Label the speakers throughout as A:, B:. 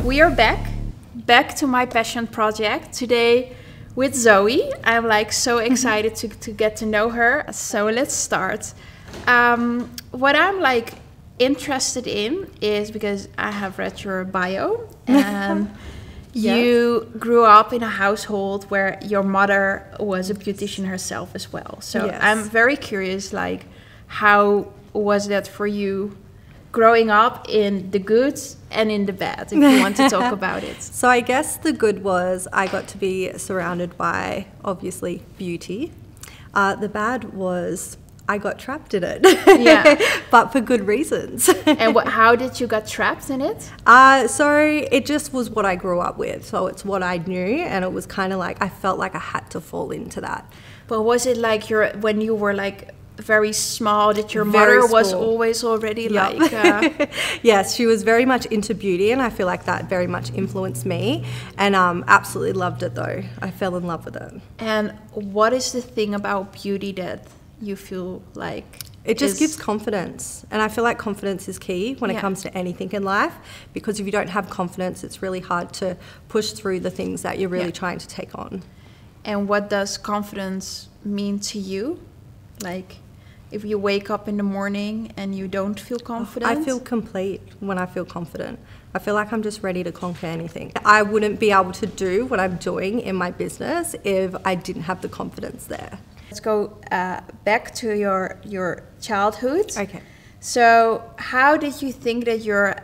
A: we are back to my passion project today with Zoe. I'm like so excited to get to know her. So let's start. What I'm like interested in is because I have read your bio and you grew up in a household where your mother was a beautician herself as well. So I'm very curious, like, how was that for you growing up in the good and in the bad, if you want to talk about it?
B: So I guess the good was I got to be surrounded by, obviously, beauty. The bad was I got trapped in it. Yeah. But for good reasons.
A: And how did you get trapped in it?
B: So it just was what I grew up with. So it's what I knew, and it was kind of like I felt like I had to fall into that.
A: But was it like when you were like very small, that your mother was always already like
B: Yes, she was very much into beauty, and I feel like that very much influenced me, and absolutely loved it though. I fell in love with it.
A: And what is the thing about beauty that you feel like
B: it just gives confidence? And I feel like confidence is key when it comes to anything in life, because if you don't have confidence, it's really hard to push through the things that you're really trying to take on.
A: And what does confidence mean to you? Like, if you wake up in the morning and you don't feel confident?
B: I feel complete when I feel confident. I feel like I'm just ready to conquer anything. I wouldn't be able to do what I'm doing in my business if I didn't have the confidence there.
A: Let's go back to your childhood.
B: Okay.
A: So how did you think that your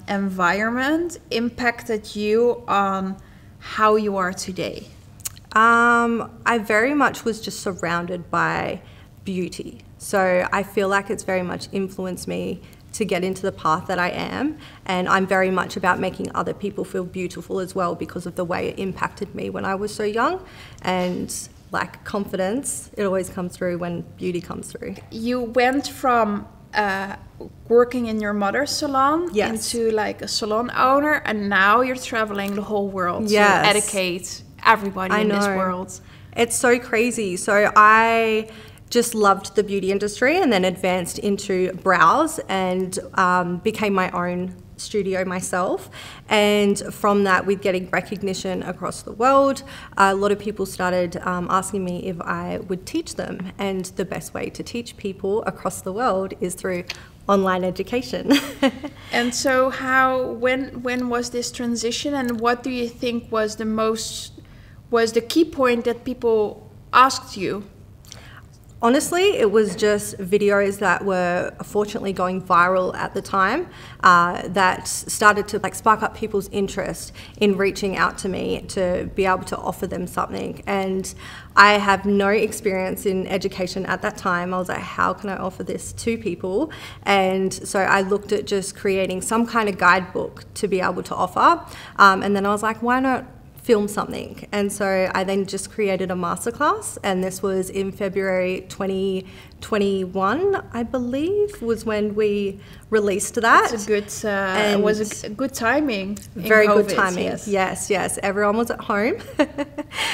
A: environment impacted you on how you are today?
B: I very much was just surrounded by beauty. So I feel like it's very much influenced me to get into the path that I am, and I'm very much about making other people feel beautiful as well, because of the way it impacted me when I was so young. And like confidence, it always comes through when beauty comes through.
A: You went from working in your mother's salon into like a salon owner, and now you're traveling the whole world to educate everybody in this world.
B: It's so crazy. So I just loved the beauty industry, and then advanced into brows and became my own studio myself. And from that, with getting recognition across the world, a lot of people started asking me if I would teach them. And the best way to teach people across the world is through online education.
A: And so when was this transition, and what do you think was the key point that people asked you?
B: Honestly, it was just videos that were fortunately going viral at the time that started to like spark up people's interest in reaching out to me to be able to offer them something. And I have no experience in education at that time. I was like, how can I offer this to people? And so I looked at just creating some kind of guidebook to be able to offer. And then I was like, why not film something? And so I then just created a masterclass, and this was in February 2021, I believe, was when we released that.
A: It's a good, it was a good timing.
B: Very good timing. Yes. Everyone was at home,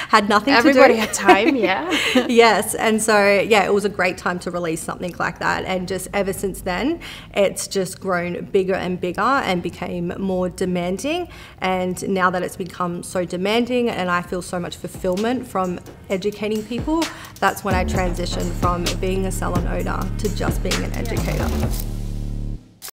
B: had nothing to do.
A: Everybody had time,
B: Yes, and so it was a great time to release something like that. And just ever since then, it's just grown bigger and bigger and became more demanding. And now that it's become so demanding, and I feel so much fulfillment from educating people, that's when I transitioned from being a salon owner to just being an educator.